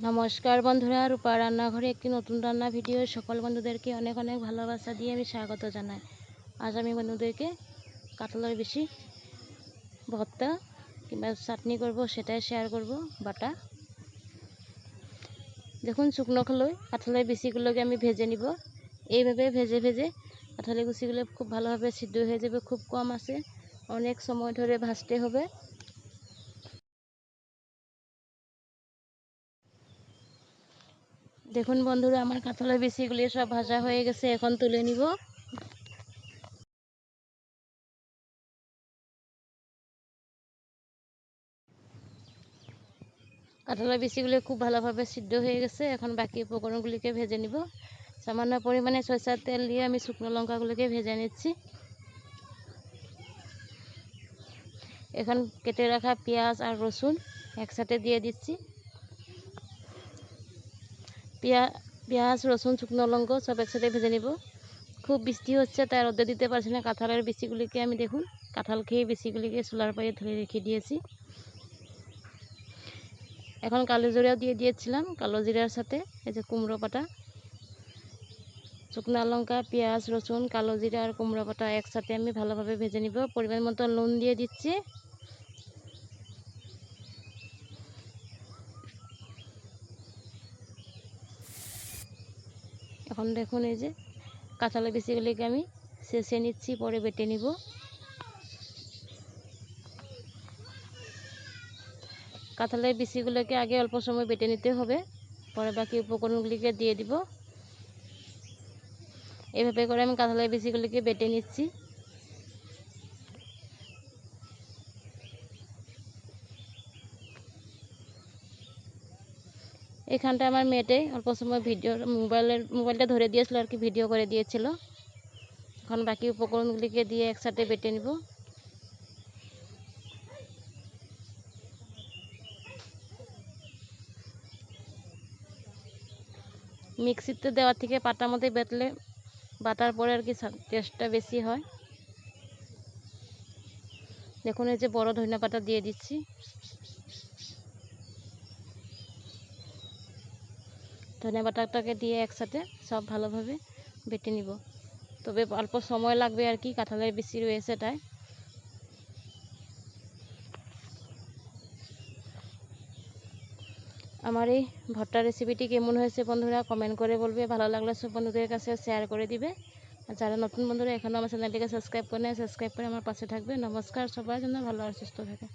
নমস্কার বন্ধুরা, রূপা রান্নাঘরে একটি নতুন রান্না ভিডিও সকল বন্ধুদেরকে অনেক অনেক ভালোবাসা দিয়ে আমি স্বাগত জানাই। আজ আমি বন্ধুদেরকে কাতলার বেশি ভর্তা কিংবা চাটনি করব, সেটাই শেয়ার করব। বাটা দেখুন, শুকনো খোলায় কাঁঠালের বিচিগুলোকে আমি ভেজে নিব। এইভাবে ভেজে ভেজে কাঁঠালের বিচিগুলো খুব ভালোভাবে সিদ্ধ হয়ে যাবে। খুব কম আছে, অনেক সময় ধরে ভাজতে হবে। দেখুন বন্ধুরা, আমার কাঁঠালের বিচিগুলি সব ভাজা হয়ে গেছে, এখন তুলে নিব। কাঁঠালের বিচিগুলি খুব ভালোভাবে সিদ্ধ হয়ে গেছে, এখন বাকি উপকরণগুলিকে ভেজে নিব। সামান্য পরিমাণে সরষের তেল দিয়ে আমি শুকনো লঙ্কাগুলিকে ভেজে নিচ্ছি। এখন কেটে রাখা পেঁয়াজ আর রসুন একসাথে দিয়ে দিচ্ছি। পেঁয়াজ, রসুন, শুকনো লঙ্কা সব একসাথে ভেজে নিব। খুব বৃষ্টি হচ্ছে, তাই রোদে দিতে পারছি না। কাঁঠালের বিচিগুলিকে আমি দেখুন, কাঁঠাল খেয়ে বিচিগুলিকে চুলার পায়ে ধরে রেখে দিয়েছি। এখন কালো জিরাও দিয়ে দিয়েছিলাম। কালো জিরার সাথে এই যে কুমড়ো বাটা, শুকনো লঙ্কা, পেঁয়াজ, রসুন, কালো জিরা আর কুমড়ো বাটা একসাথে আমি ভালোভাবে ভেজে নিব। পরিমাণ মতো নুন দিয়ে দিচ্ছি। এখন দেখুন, এই যে কাঁঠালের বিচিগুলিকে আমি ছেঁচে নিচ্ছি, পরে বেটে নিব। কাঁঠালের বিচিগুলোকে আগে অল্প সময় বেটে নিতে হবে, পরে বাকি উপকরণগুলিকে দিয়ে দিব। এভাবে করে আমি কাঁঠালের বিচিগুলিকে বেটে নিচ্ছি। এখানটা আমার মেয়েটে অল্প সময় মোবাইলটা ধরে দিয়েছিল আর কি, ভিডিও করে দিয়েছিল। এখন বাকি উপকরণগুলিকে দিয়ে একসাথে বেটে নিব। মিক্সিতে দেওয়ার থেকে পাটার মধ্যে বাটার পরে আর কি টেস্টটা বেশি হয়। দেখুন, এই যে বড় ধনিয়া পাতা দিয়ে দিচ্ছি। ধনিয়া পাতাটাকে দিয়ে একসাথে সব ভালোভাবে বেটে নিব। তবে অল্প সময় লাগবে আর কি, কাঁঠালের বিচি রয়েছে তাই। আমার এই ভর্তা রেসিপিটি কেমন হয়েছে বন্ধুরা কমেন্ট করে বলবে। ভালো লাগলে সব বন্ধুদের কাছে শেয়ার করে দিবে। আর যারা নতুন বন্ধুরা এখনও আমার চ্যানেলটিকে সাবস্ক্রাইব করে নেয়, সাবস্ক্রাইব করে আমার পাশে থাকবে। নমস্কার, সবার জন্য ভালো আর সুস্থ থাকে।